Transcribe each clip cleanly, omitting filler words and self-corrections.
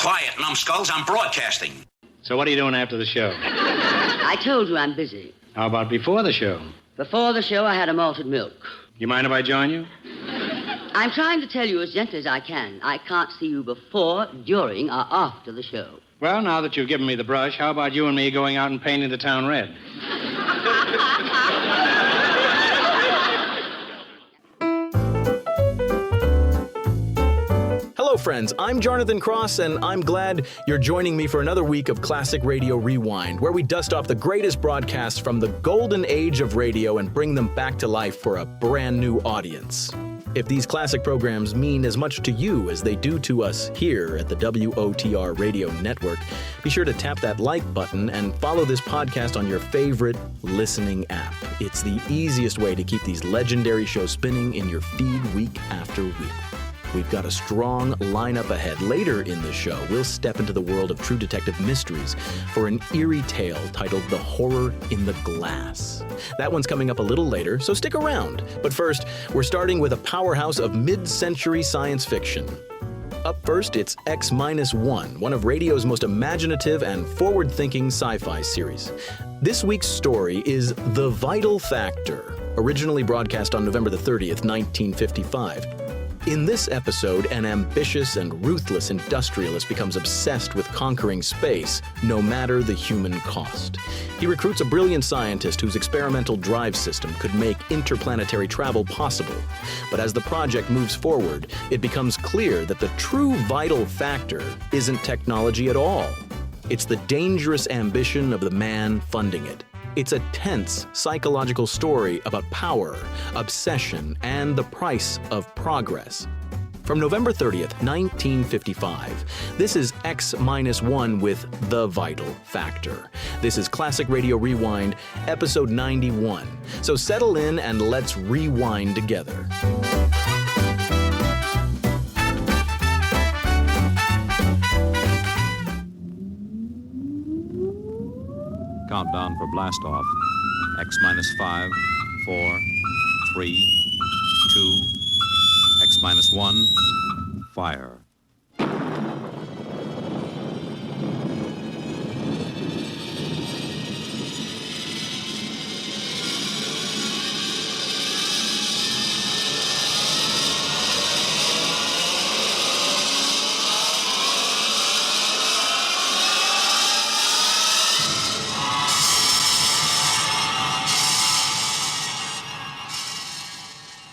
Quiet, numbskulls. I'm broadcasting. So what are you doing after the show? I told you I'm busy. How about before the show? Before the show, I had a malted milk. You mind if I join you? I'm trying to tell you as gently as I can. I can't see you before, during, or after the show. Well, now that you've given me the brush, how about you and me going out and painting the town red? Hello, friends. I'm Jonathan Cross, and I'm glad you're joining me for another week of Classic Radio Rewind, where we dust off the greatest broadcasts from the golden age of radio and bring them back to life for a brand new audience. If these classic programs mean as much to you as they do to us here at the WOTR Radio Network, be sure to tap that like button and follow this podcast on your favorite listening app. It's the easiest way to keep these legendary shows spinning in your feed week after week. We've got a strong lineup ahead. Later in the show, we'll step into the world of true detective mysteries for an eerie tale titled The Horror in the Glass. That one's coming up a little later, so stick around. But first, we're starting with a powerhouse of mid-century science fiction. Up first, it's X-1, one of radio's most imaginative and forward-thinking sci-fi series. This week's story is The Vital Factor, originally broadcast on November the 30th, 1955. In this episode, an ambitious and ruthless industrialist becomes obsessed with conquering space, no matter the human cost. He recruits a brilliant scientist whose experimental drive system could make interplanetary travel possible. But as the project moves forward, it becomes clear that the true vital factor isn't technology at all. It's the dangerous ambition of the man funding it. It's a tense psychological story about power, obsession, and the price of progress. From November 30th, 1955, this is X-1 with The Vital Factor. This is Classic Radio Rewind, episode 91. So settle in and let's rewind together. Countdown for blast off. X-5, 4, 3, 2, X-1, fire.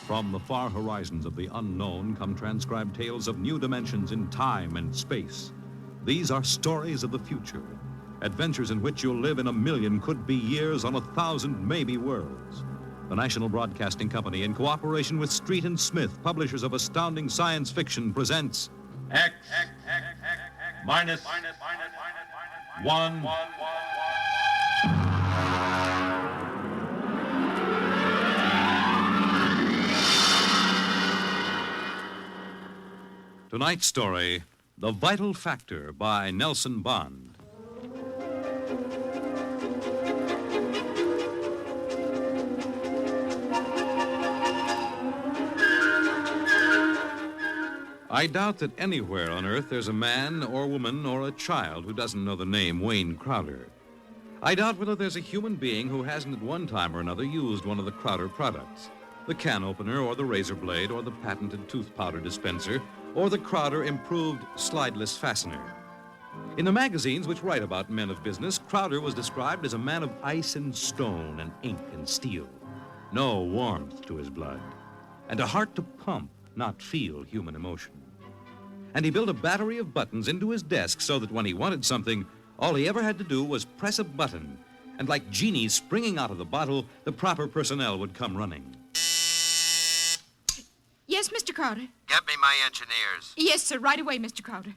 From the far horizons of the unknown come transcribed tales of new dimensions in time and space. These are stories of the future, adventures in which you'll live in a million could-be years on 1,000 maybe worlds. The National Broadcasting Company, in cooperation with Street and Smith, publishers of astounding science fiction, presents X-1. Tonight's story, The Vital Factor by Nelson Bond. I doubt that anywhere on Earth there's a man or woman or a child who doesn't know the name Wayne Crowder. I doubt whether there's a human being who hasn't at one time or another used one of the Crowder products. The can opener or the razor blade or the patented tooth powder dispenser or the Crowder improved slideless fastener. In the magazines which write about men of business, Crowder was described as a man of ice and stone and ink and steel. No warmth to his blood, and a heart to pump, not feel human emotion. And he built a battery of buttons into his desk so that when he wanted something, all he ever had to do was press a button, and like genies springing out of the bottle, the proper personnel would come running. Yes, Mr. Crowder? Get me my engineers. Yes, sir. Right away, Mr. Crowder.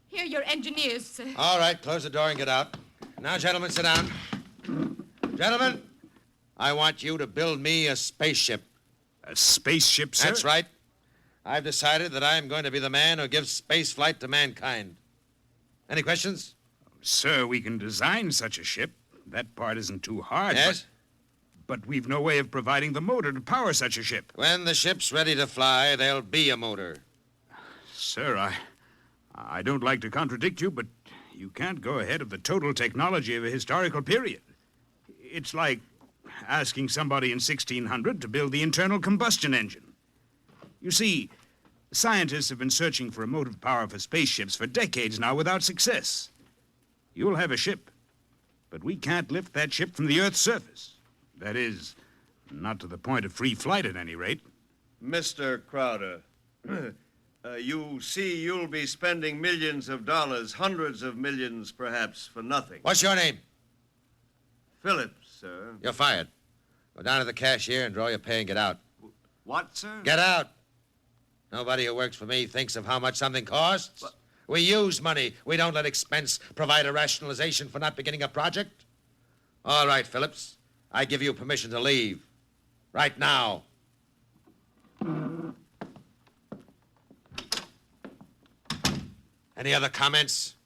Here are your engineers, sir. All right, close the door and get out. Now, gentlemen, sit down. Gentlemen, I want you to build me a spaceship. A spaceship, sir? That's right. I've decided that I am going to be the man who gives space flight to mankind. Any questions? Sir, we can design such a ship. That part isn't too hard. Yes? But we've no way of providing the motor to power such a ship. When the ship's ready to fly, there'll be a motor. Sir, I don't like to contradict you, but you can't go ahead of the total technology of a historical period. It's like asking somebody in 1600 to build the internal combustion engine. You see, scientists have been searching for a motive power for spaceships for decades now without success. You'll have a ship, but we can't lift that ship from the Earth's surface. That is, not to the point of free flight at any rate. Mr. Crowder, you see you'll be spending millions of dollars, hundreds of millions perhaps, for nothing. What's your name? Phillips, sir. You're fired. Go down to the cashier and draw your pay and get out. What, sir? Get out. Nobody who works for me thinks of how much something costs. What? We use money. We don't let expense provide a rationalization for not beginning a project. All right, Phillips. I give you permission to leave. Right now. Any other comments?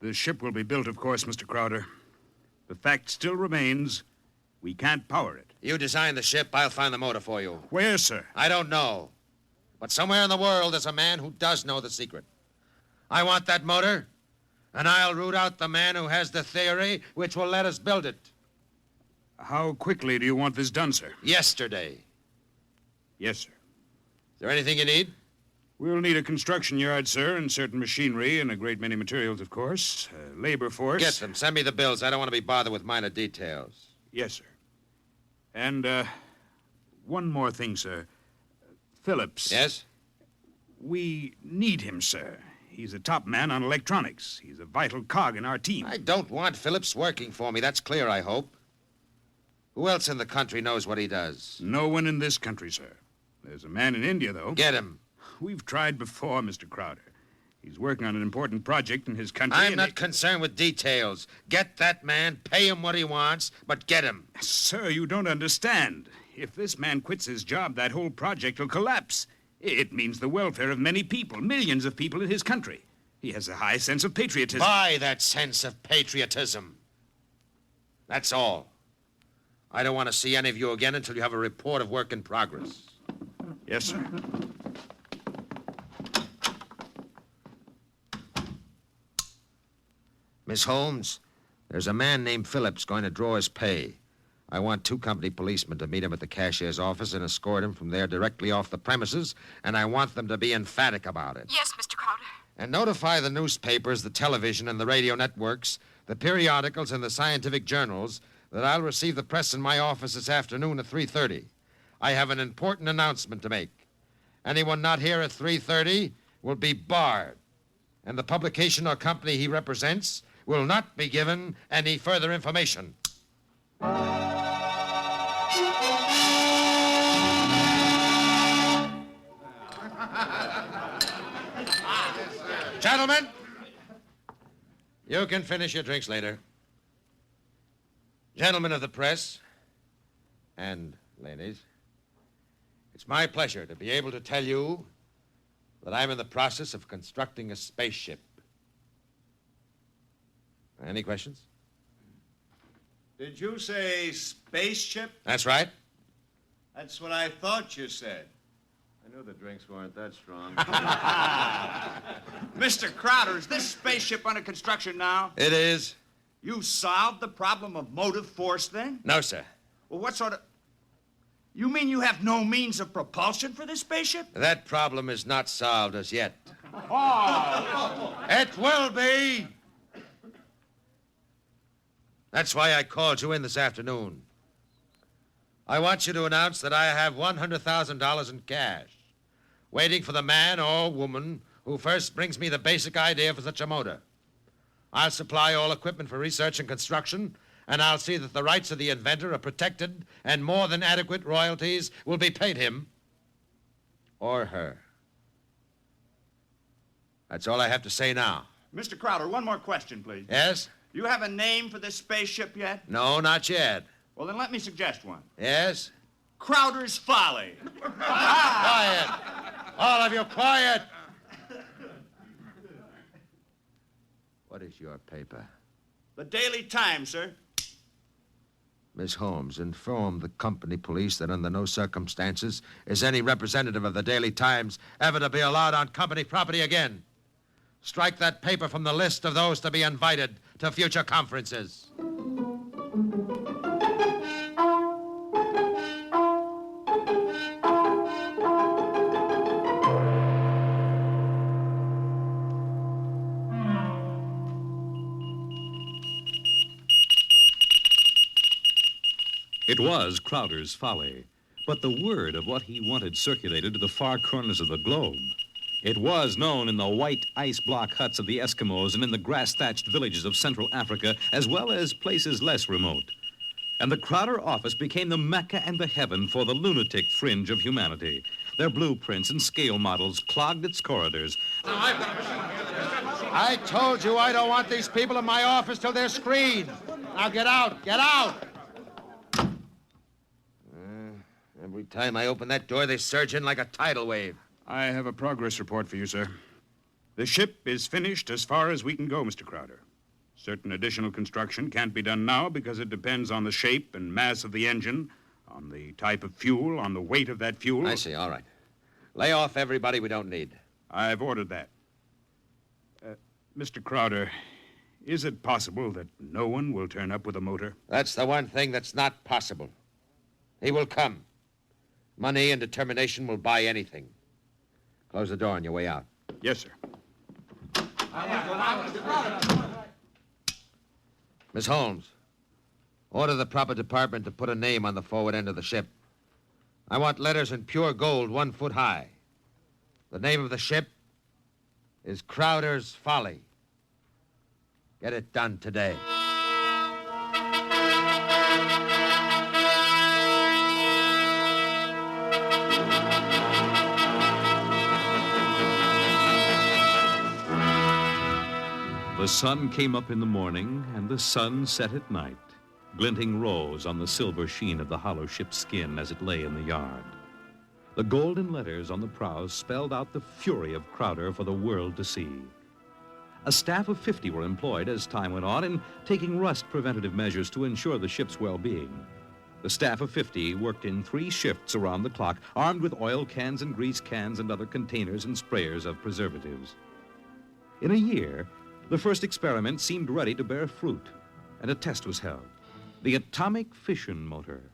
The ship will be built, of course, Mr. Crowder. The fact still remains, we can't power it. You design the ship, I'll find the motor for you. Where, sir? I don't know. But somewhere in the world there's a man who does know the secret. I want that motor, and I'll root out the man who has the theory which will let us build it. How quickly do you want this done, sir? Yesterday. Yes, sir. Is there anything you need? We'll need a construction yard, sir, and certain machinery and a great many materials, of course. Labor force. Get them. Send me the bills. I don't want to be bothered with minor details. Yes, sir. And, one more thing, sir. Phillips. Yes? We need him, sir. He's a top man on electronics. He's a vital cog in our team. I don't want Phillips working for me. That's clear, I hope. Who else in the country knows what he does? No one in this country, sir. There's a man in India, though. Get him. We've tried before, Mr. Crowder. He's working on an important project in his country. I'm not concerned with details. Get that man, pay him what he wants, but get him. Sir, you don't understand. If this man quits his job, that whole project will collapse. It means the welfare of many people, millions of people in his country. He has a high sense of patriotism. Buy that sense of patriotism. That's all. I don't want to see any of you again until you have a report of work in progress. Yes, sir. Miss Holmes, there's a man named Phillips going to draw his pay. I want 2 company policemen to meet him at the cashier's office and escort him from there directly off the premises, and I want them to be emphatic about it. Yes, Mr. Crowder. And notify the newspapers, the television, and the radio networks, the periodicals, and the scientific journals that I'll receive the press in my office this afternoon at 3:30. I have an important announcement to make. Anyone not here at 3:30 will be barred, and the publication or company he represents will not be given any further information. Gentlemen, you can finish your drinks later. Gentlemen of the press, and ladies, it's my pleasure to be able to tell you that I'm in the process of constructing a spaceship. Any questions? Did you say spaceship? That's right. That's what I thought you said. I knew the drinks weren't that strong. Mr. Crowder, is this spaceship under construction now? It is. You solved the problem of motive force, then? No, sir. Well, what sort of... You mean you have no means of propulsion for this spaceship? That problem is not solved as yet. Oh! It will be. That's why I called you in this afternoon. I want you to announce that I have $100,000 in cash, waiting for the man or woman who first brings me the basic idea for such a motor. I'll supply all equipment for research and construction, and I'll see that the rights of the inventor are protected and more than adequate royalties will be paid him or her. That's all I have to say now. Mr. Crowder, one more question, please. Yes? You have a name for this spaceship yet? No, not yet. Well, then let me suggest one. Yes? Crowder's Folly. Quiet! All of you, quiet! What is your paper? The Daily Times, sir. Miss Holmes, inform the company police that under no circumstances is any representative of the Daily Times ever to be allowed on company property again. Strike that paper from the list of those to be invited to future conferences. It was Crowder's folly, but the word of what he wanted circulated to the far corners of the globe. It was known in the white ice block huts of the Eskimos and in the grass-thatched villages of Central Africa, as well as places less remote. And the Crowder office became the Mecca and the heaven for the lunatic fringe of humanity. Their blueprints and scale models clogged its corridors. I told you I don't want these people in my office till they're screened. Now get out, get out! Every time I open that door, they surge in like a tidal wave. I have a progress report for you, sir. The ship is finished as far as we can go, Mr. Crowder. Certain additional construction can't be done now because it depends on the shape and mass of the engine, on the type of fuel, on the weight of that fuel. I see, all right. Lay off everybody we don't need. I've ordered that. Mr. Crowder, is it possible that no one will turn up with a motor? That's the one thing that's not possible. He will come. Money and determination will buy anything. Close the door on your way out. Yes, sir. Miss Holmes, order the proper department to put a name on the forward end of the ship. I want letters in pure gold 1 foot high. The name of the ship is Crowder's Folly. Get it done today. The sun came up in the morning, and the sun set at night, glinting rose on the silver sheen of the hollow ship's skin as it lay in the yard. The golden letters on the prows spelled out the fury of Crowder for the world to see. A staff of 50 were employed as time went on in taking rust preventative measures to ensure the ship's well-being. The staff of 50 worked in 3 shifts around the clock, armed with oil cans and grease cans and other containers and sprayers of preservatives. In a year, the first experiment seemed ready to bear fruit, and a test was held. The atomic fission motor.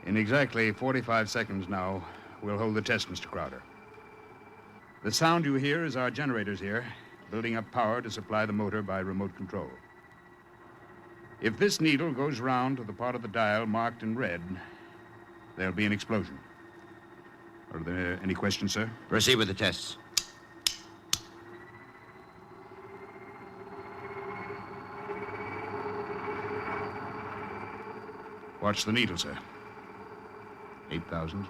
In exactly 45 seconds now, we'll hold the test, Mr. Crowder. The sound you hear is our generators here, building up power to supply the motor by remote control. If this needle goes round to the part of the dial marked in red, there'll be an explosion. Are there any questions, sir? Proceed with the tests. Watch the needle, sir. 8,000,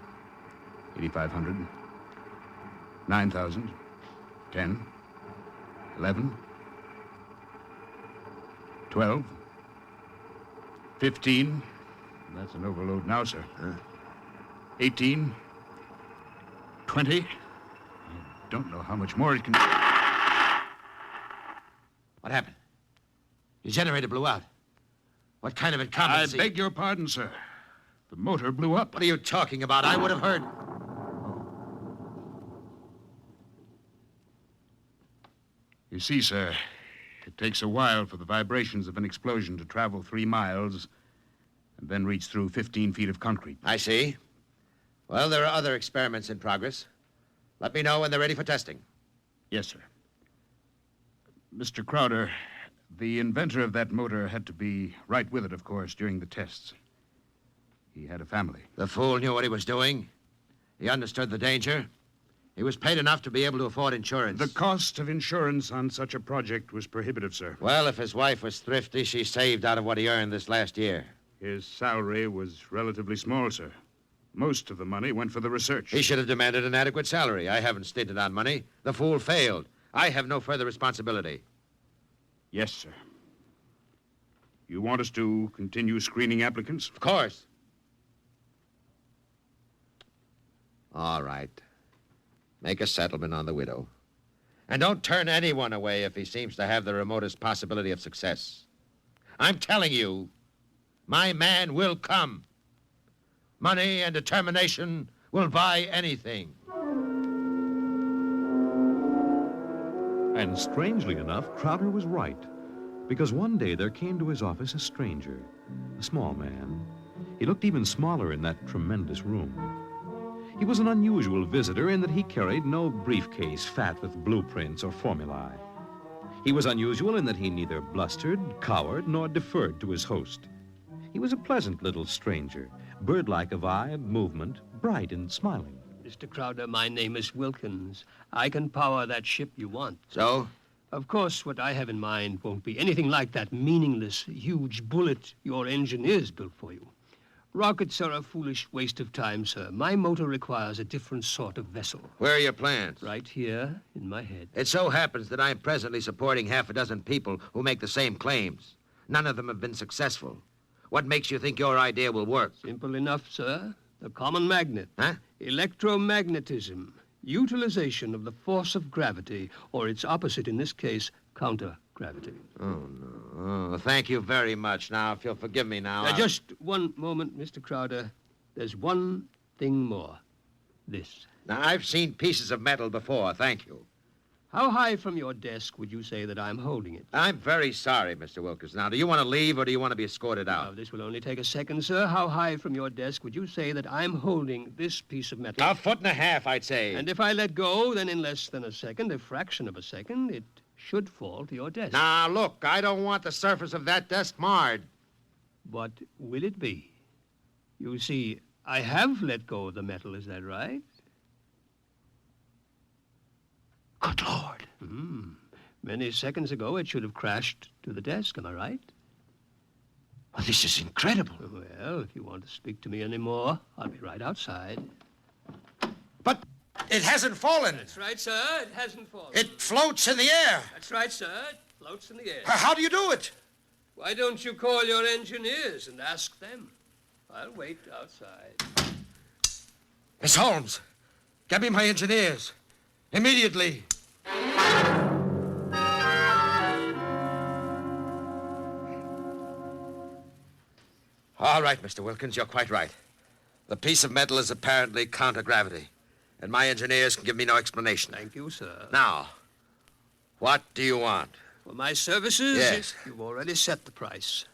8,500, 9,000, 10, 11, 12, 15. That's an overload now, sir. 18, 20. I don't know how much more it can... What happened? Your generator blew out. What kind of incompetency? I beg your pardon, sir. The motor blew up. What are you talking about? I would have heard. You see, sir, it takes a while for the vibrations of an explosion to travel 3 miles and then reach through 15 feet of concrete. I see. Well, there are other experiments in progress. Let me know when they're ready for testing. Yes, sir. Mr. Crowder, the inventor of that motor had to be right with it, of course, during the tests. He had a family. The fool knew what he was doing. He understood the danger. He was paid enough to be able to afford insurance. The cost of insurance on such a project was prohibitive, sir. Well, if his wife was thrifty, she saved out of what he earned this last year. His salary was relatively small, sir. Most of the money went for the research. He should have demanded an adequate salary. I haven't stinted on money. The fool failed. I have no further responsibility. Yes, sir. You want us to continue screening applicants? Of course. All right. Make a settlement on the widow. And don't turn anyone away if he seems to have the remotest possibility of success. I'm telling you, my man will come. Money and determination will buy anything. And strangely enough, Crowder was right. Because one day there came to his office a stranger, a small man. He looked even smaller in that tremendous room. He was an unusual visitor in that he carried no briefcase fat with blueprints or formulae. He was unusual in that he neither blustered, cowered, nor deferred to his host. He was a pleasant little stranger, bird-like of eye, movement, bright and smiling. Mr. Crowder, my name is Wilkins. I can power that ship you want. So? Of course, what I have in mind won't be anything like that meaningless, huge bullet your engineers built for you. Rockets are a foolish waste of time, sir. My motor requires a different sort of vessel. Where are your plans? Right here in my head. It so happens that I'm presently supporting half a dozen people who make the same claims. None of them have been successful. What makes you think your idea will work? Simple enough, sir. The common magnet. Huh? Electromagnetism. Utilization of the force of gravity, or its opposite in this case, counter-gravity. Oh, no. Oh, thank you very much. Now, if you'll forgive me now... Just one moment, Mr. Crowder. There's one thing more. This. Now, I've seen pieces of metal before, thank you. How high from your desk would you say that I'm holding it? I'm very sorry, Mr. Wilkins. Now, do you want to leave or do you want to be escorted out? Now, this will only take a second, sir. How high from your desk would you say that I'm holding this piece of metal? 1.5 feet, I'd say. And if I let go, then in less than a second, a fraction of a second, it should fall to your desk. Now, look, I don't want the surface of that desk marred. What will it be? You see, I have let go of the metal, is that right? Good Lord. Many seconds ago, it should have crashed to the desk, am I right? Well, this is incredible. Well, if you want to speak to me anymore, I'll be right outside. But it hasn't fallen. That's right, sir. It hasn't fallen. It floats in the air. That's right, sir. It floats in the air. How do you do it? Why don't you call your engineers and ask them? I'll wait outside. Miss Holmes, get me my engineers. Immediately. All right, Mr. Wilkins, you're quite right. The piece of metal is apparently counter-gravity, and my engineers can give me no explanation. Thank you, sir. Now, what do you want? For my services? Yes. You've already set the price.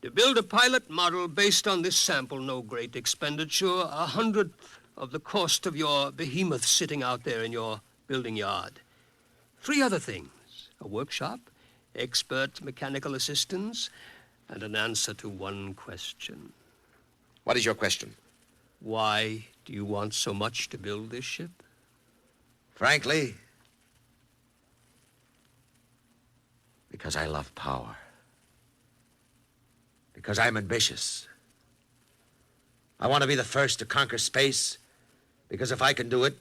To build a pilot model based on this sample, no great expenditure, 100th of the cost of your behemoth sitting out there in your building yard. 3 other things: a workshop, expert mechanical assistance, and an answer to one question. What is your question? Why do you want so much to build this ship? Frankly, because I love power. Because I'm ambitious. I want to be the first to conquer space, because if I can do it,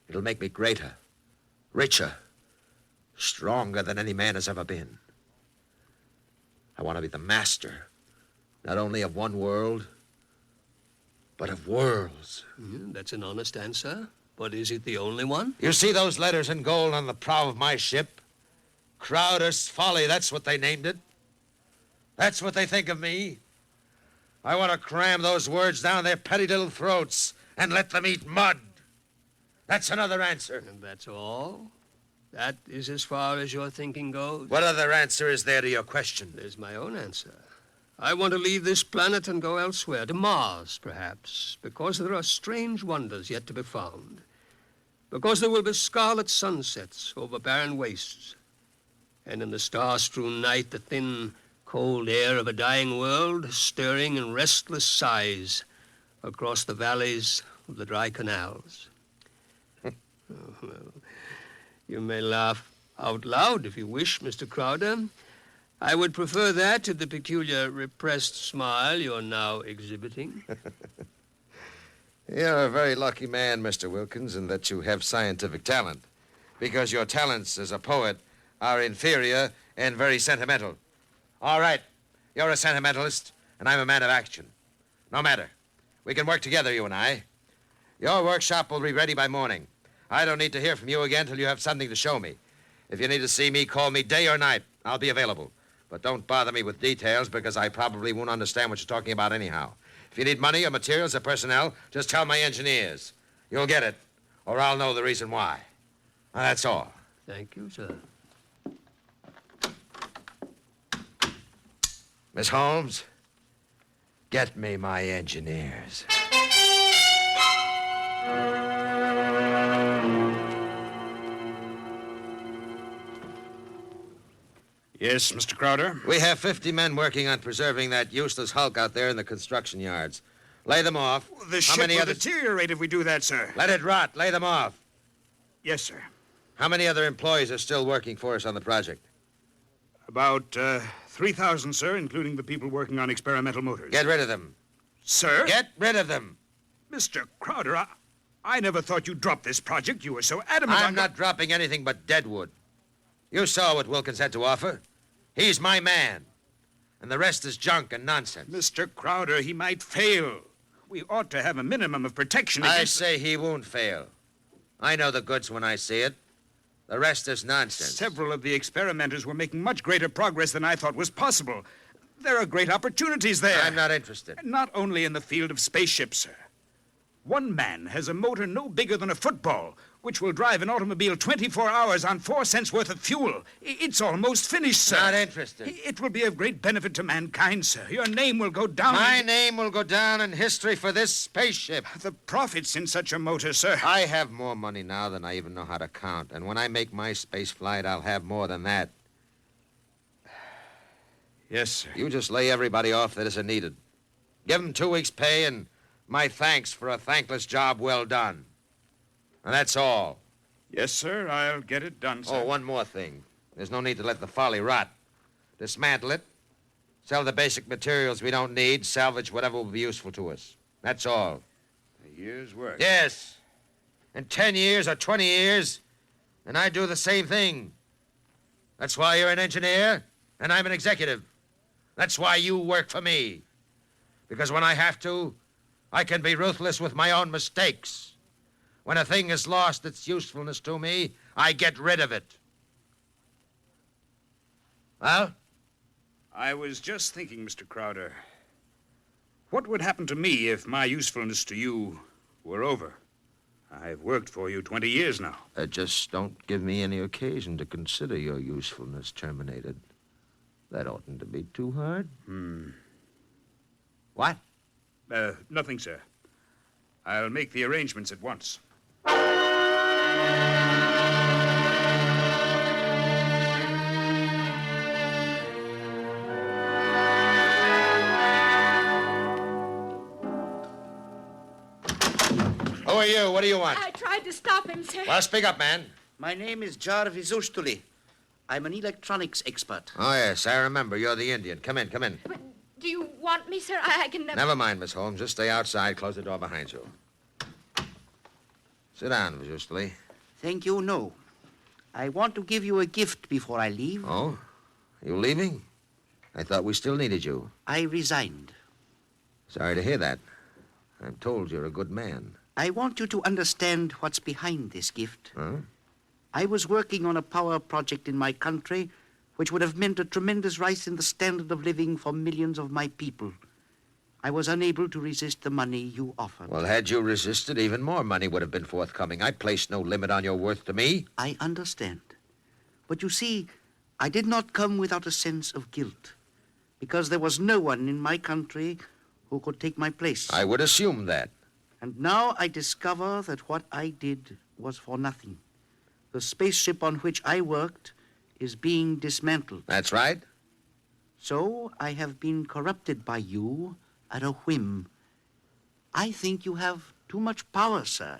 it'll make me greater, richer, stronger than any man has ever been. I want to be the master, not only of one world, but of worlds. That's an honest answer. But is it the only one? You see those letters in gold on the prow of my ship? Crowder's Folly, that's what they named it. That's what they think of me. I want to cram those words down their petty little throats and let them eat mud. That's another answer. And that's all? That is as far as your thinking goes? What other answer is there to your question? There's my own answer. I want to leave this planet and go elsewhere, to Mars, perhaps, because there are strange wonders yet to be found. Because there will be scarlet sunsets over barren wastes. And in the star-strewn night, the thin, cold air of a dying world stirring in restless sighs across the valleys of the dry canals. Well, you may laugh out loud if you wish, Mr. Crowder. I would prefer that to the peculiar repressed smile you're now exhibiting. You're a very lucky man, Mr. Wilkins, in that you have scientific talent, because your talents as a poet are inferior and very sentimental. All right, you're a sentimentalist, and I'm a man of action. No matter. We can work together, you and I. Your workshop will be ready by morning. I don't need to hear from you again till you have something to show me. If you need to see me, call me day or night. I'll be available. But don't bother me with details because I probably won't understand what you're talking about anyhow. If you need money or materials or personnel, just tell my engineers. You'll get it, or I'll know the reason why. Well, that's all. Thank you, sir. Miss Holmes, get me my engineers. Yes, Mr. Crowder? We have 50 men working on preserving that useless hulk out there in the construction yards. Lay them off. The ship will deteriorate if we do that, sir. Let it rot. Lay them off. Yes, sir. How many other employees are still working for us on the project? About 3,000, sir, including the people working on experimental motors. Get rid of them. Sir? Get rid of them. Mr. Crowder, I never thought you'd drop this project. You were so adamant I'm not dropping anything but deadwood. You saw what Wilkins had to offer. He's my man. And the rest is junk and nonsense. Mr. Crowder, he might fail. We ought to have a minimum of protection against... I say he won't fail. I know the goods when I see it. The rest is nonsense. Several of the experimenters were making much greater progress than I thought was possible. There are great opportunities there. I'm not interested. Not only in the field of spaceships, sir. One man has a motor no bigger than a football, which will drive an automobile 24 hours on 4 cents worth of fuel. It's almost finished, sir. Not interested. It will be of great benefit to mankind, sir. Your name will go down... My name will go down in history for this spaceship. The profits in such a motor, sir. I have more money now than I even know how to count. And when I make my space flight, I'll have more than that. Yes, sir. You just lay everybody off that isn't needed. Give them 2 weeks' pay and my thanks for a thankless job well done. And that's all. Yes, sir. I'll get it done, sir. Oh, one more thing. There's no need to let the folly rot. Dismantle it. Sell the basic materials we don't need. Salvage whatever will be useful to us. That's all. A year's work. Yes. In 10 years or 20 years, and I do the same thing. That's why you're an engineer, and I'm an executive. That's why you work for me. Because when I have to, I can be ruthless with my own mistakes. When a thing has lost its usefulness to me, I get rid of it. Well? I was just thinking, Mr. Crowder, what would happen to me if my usefulness to you were over? I've worked for you 20 years now. Just don't give me any occasion to consider your usefulness terminated. That oughtn't to be too hard. What? Nothing, sir. I'll make the arrangements at once. Who are you? What do you want? I tried to stop him, sir. Well, speak up, man. My name is Jarvis Ustuli. I'm an electronics expert. Oh, yes, I remember. You're the Indian. Come in, come in. But do you want me, sir? I can never... Never mind, Miss Holmes. Just stay outside. Close the door behind you. Sit down, Miss Ustuli. Thank you, no. I want to give you a gift before I leave. Oh? You leaving? I thought we still needed you. I resigned. Sorry to hear that. I'm told you're a good man. I want you to understand what's behind this gift. Huh? I was working on a power project in my country which would have meant a tremendous rise in the standard of living for millions of my people. I was unable to resist the money you offered. Well, had you resisted, even more money would have been forthcoming. I placed no limit on your worth to me. I understand. But you see, I did not come without a sense of guilt, because there was no one in my country who could take my place. I would assume that. And now I discover that what I did was for nothing. The spaceship on which I worked is being dismantled. That's right. So I have been corrupted by you at a whim. I think you have too much power, sir.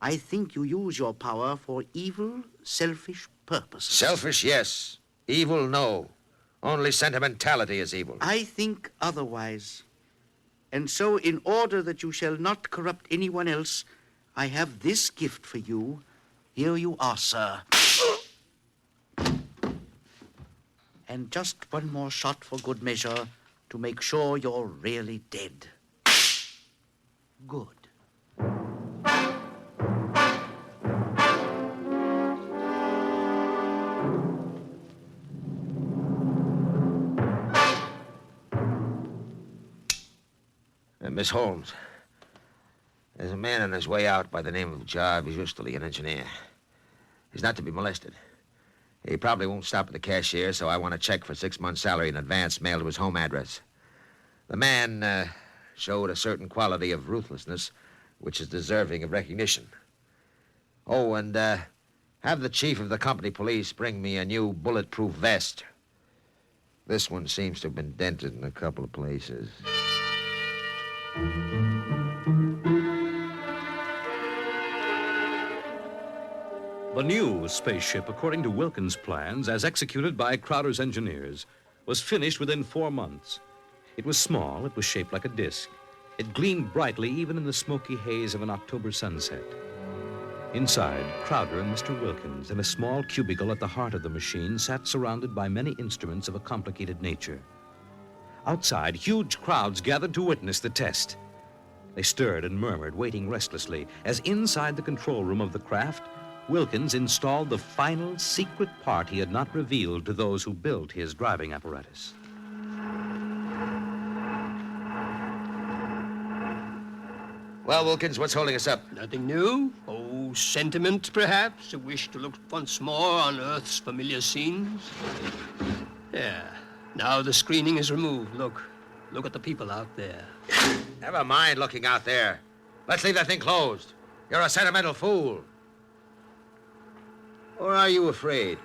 I think you use your power for evil, selfish purposes. Selfish, yes. Evil, no. Only sentimentality is evil. I think otherwise. And so, in order that you shall not corrupt anyone else, I have this gift for you. Here you are, sir. And just one more shot for good measure to make sure you're really dead. Good. Miss Holmes, there's a man on his way out by the name of Jarvis Usterly, an engineer. He's not to be molested. He probably won't stop at the cashier, so I want a check for 6 months' salary in advance mailed to his home address. The man showed a certain quality of ruthlessness which is deserving of recognition. Oh, and have the chief of the company police bring me a new bulletproof vest. This one seems to have been dented in a couple of places. The new spaceship, according to Wilkins' plans, as executed by Crowder's engineers, was finished within 4 months. It was small, it was shaped like a disc. It gleamed brightly even in the smoky haze of an October sunset. Inside, Crowder and Mr. Wilkins, in a small cubicle at the heart of the machine, sat surrounded by many instruments of a complicated nature. Outside, huge crowds gathered to witness the test. They stirred and murmured, waiting restlessly, as inside the control room of the craft, Wilkins installed the final secret part he had not revealed to those who built his driving apparatus. Well, Wilkins, what's holding us up? Nothing new. Oh, sentiment, perhaps. A wish to look once more on Earth's familiar scenes. Yeah. Now the screening is removed. Look. Look at the people out there. Never mind looking out there. Let's leave that thing closed. You're a sentimental fool. Or are you afraid?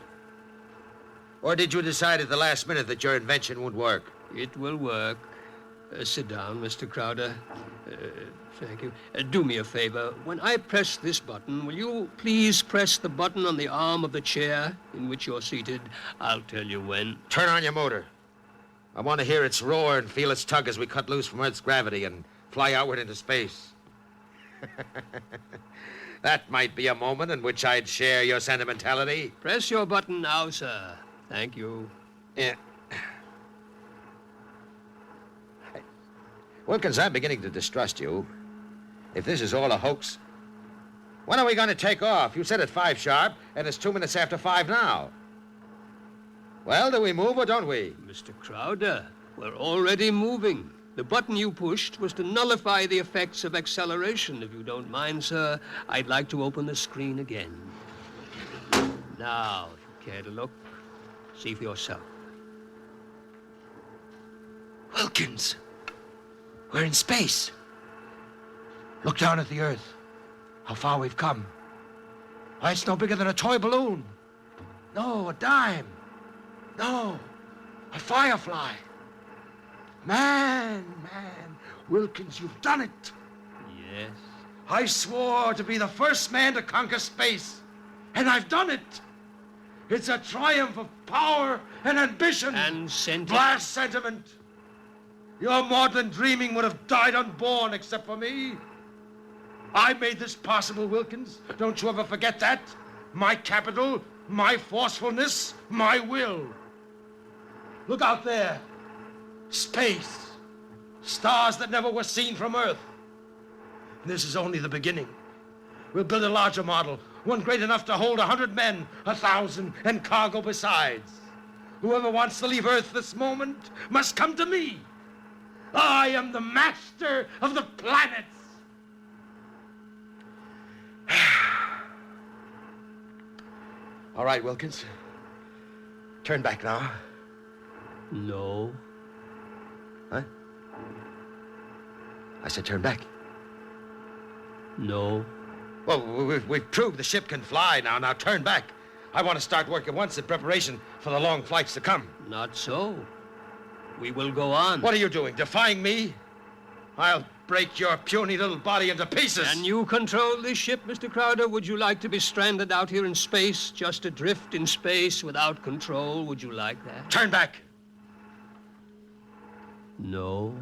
Or did you decide at the last minute that your invention would work? It will work. Sit down, Mr. Crowder. Thank you. Do me a favor. When I press this button, will you please press the button on the arm of the chair in which you're seated? I'll tell you when. Turn on your motor. I want to hear its roar and feel its tug as we cut loose from Earth's gravity and fly outward into space. That might be a moment in which I'd share your sentimentality. Press your button now, sir. Thank you. Yeah. Wilkins, I'm beginning to distrust you. If this is all a hoax, when are we going to take off? You said at 5 sharp, and it's 2 minutes after 5 now. Well, do we move or don't we? Mr. Crowder, we're already moving. The button you pushed was to nullify the effects of acceleration. If you don't mind, sir, I'd like to open the screen again. Now, if you care to look, see for yourself. Wilkins, we're in space. Look down at the Earth. How far we've come. Why, it's no bigger than a toy balloon. No, a dime. No, a firefly. Man, Wilkins, you've done it. Yes. I swore to be the first man to conquer space, and I've done it. It's a triumph of power and ambition. And sentiment. Blast sentiment. Your maudlin dreaming would have died unborn except for me. I made this possible, Wilkins. Don't you ever forget that. My capital, my forcefulness, my will. Look out there. Space. Stars that never were seen from Earth. And this is only the beginning. We'll build a larger model, one great enough to hold 100 men, 1,000, and cargo besides. Whoever wants to leave Earth this moment must come to me. I am the master of the planets. All right, Wilkins. Turn back now. No. Huh? I said turn back. No. Well, we've proved the ship can fly now. Now turn back. I want to start work at once in preparation for the long flights to come. Not so. We will go on. What are you doing, defying me? I'll break your puny little body into pieces. Can you control this ship, Mr. Crowder? Would you like to be stranded out here in space, just adrift in space without control? Would you like that? Turn back. No.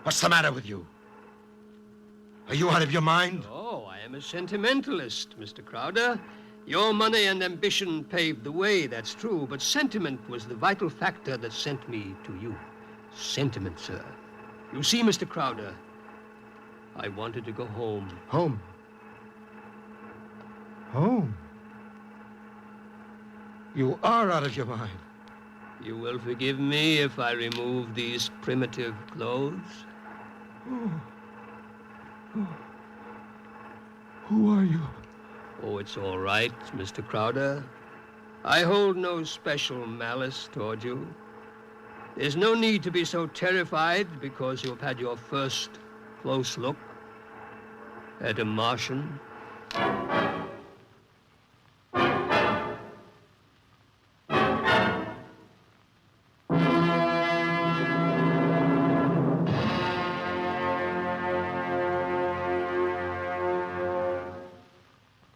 What's the matter with you? Are you out of your mind? Oh, I am a sentimentalist, Mr. Crowder. Your money and ambition paved the way, that's true, but sentiment was the vital factor that sent me to you. Sentiment, sir. You see, Mr. Crowder, I wanted to go home. Home? Home? You are out of your mind. You will forgive me if I remove these primitive clothes? Who are you? Oh, it's all right, Mr. Crowder. I hold no special malice toward you. There's no need to be so terrified because you've had your first close look at a Martian.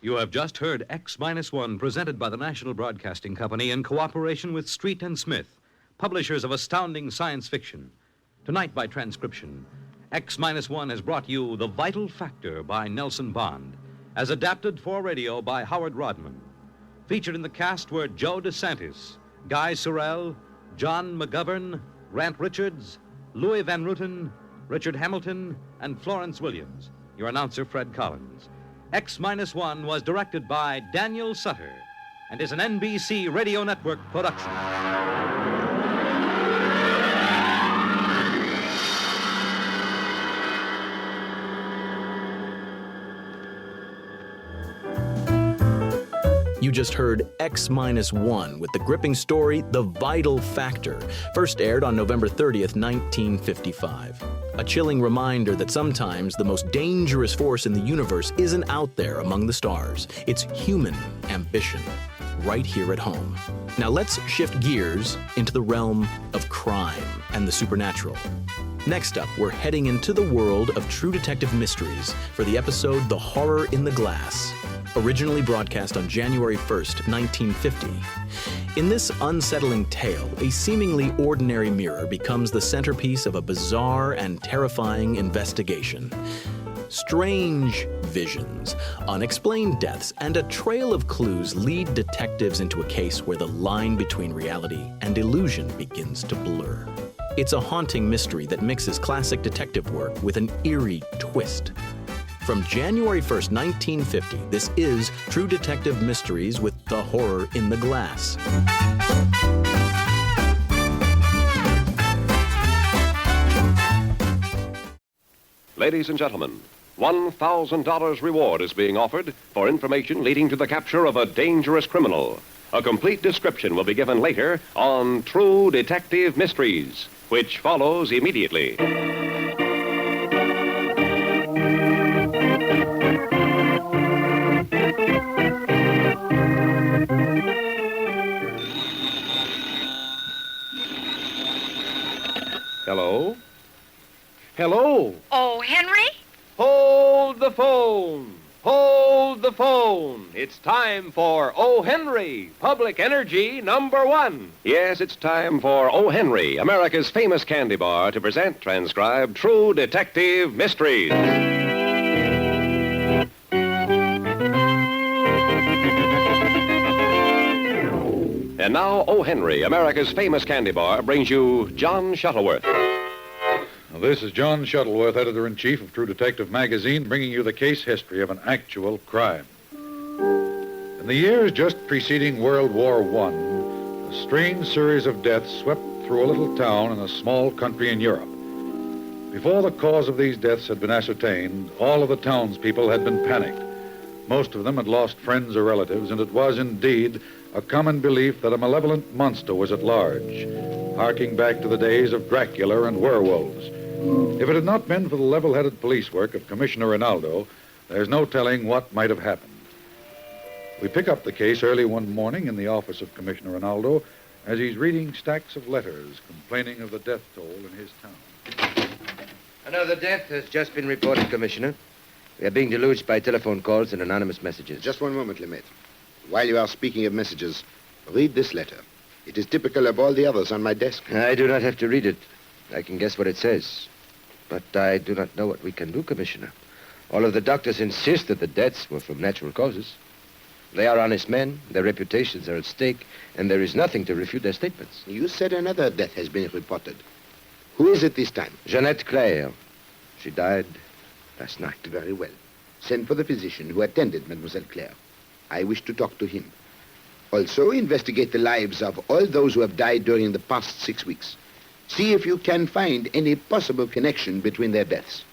You have just heard X-1, presented by the National Broadcasting Company in cooperation with Street and Smith, publishers of astounding science fiction. Tonight, by transcription, X-1 has brought you The Vital Factor by Nelson Bond, as adapted for radio by Howard Rodman. Featured in the cast were Joe DeSantis, Guy Sorrell, John McGovern, Grant Richards, Louis Van Ruten, Richard Hamilton, and Florence Williams. Your announcer, Fred Collins. X-1 was directed by Daniel Sutter and is an NBC Radio Network production. You just heard X-1 with the gripping story, The Vital Factor, first aired on November 30th, 1955. A chilling reminder that sometimes the most dangerous force in the universe isn't out there among the stars. It's human ambition, right here at home. Now let's shift gears into the realm of crime and the supernatural. Next up, we're heading into the world of true detective mysteries for the episode The Horror in the Glass, originally broadcast on January 1st, 1950. In this unsettling tale, a seemingly ordinary mirror becomes the centerpiece of a bizarre and terrifying investigation. Strange visions, unexplained deaths, and a trail of clues lead detectives into a case where the line between reality and illusion begins to blur. It's a haunting mystery that mixes classic detective work with an eerie twist. From January 1st, 1950, this is True Detective Mysteries with The Horror in the Glass. Ladies and gentlemen, $1,000 reward is being offered for information leading to the capture of a dangerous criminal. A complete description will be given later on True Detective Mysteries, which follows immediately. Hello? Hello? Oh, Henry? Hold the phone! Hold the phone! It's time for O. Henry, Public Energy #1. Yes, it's time for O. Henry, America's famous candy bar, to present transcribed True Detective Mysteries. And now, O. Henry, America's famous candy bar, brings you John Shuttleworth. This is John Shuttleworth, editor-in-chief of True Detective magazine, bringing you the case history of an actual crime. In the years just preceding World War I, a strange series of deaths swept through a little town in a small country in Europe. Before the cause of these deaths had been ascertained, all of the townspeople had been panicked. Most of them had lost friends or relatives, and it was indeed a common belief that a malevolent monster was at large, harking back to the days of Dracula and werewolves. If it had not been for the level-headed police work of Commissioner Rinaldo, there's no telling what might have happened. We pick up the case early one morning in the office of Commissioner Rinaldo as he's reading stacks of letters complaining of the death toll in his town. Another death has just been reported, Commissioner. We are being deluged by telephone calls and anonymous messages. Just one moment, Lemaitre. While you are speaking of messages, read this letter. It is typical of all the others on my desk. I do not have to read it. I can guess what it says. But I do not know what we can do, Commissioner. All of the doctors insist that the deaths were from natural causes. They are honest men, their reputations are at stake, and there is nothing to refute their statements. You said another death has been reported. Who is it this time? Jeanette Claire. She died last night. Very well. Send for the physician who attended Mademoiselle Claire. I wish to talk to him. Also, investigate the lives of all those who have died during the past 6 weeks. See if you can find any possible connection between their deaths.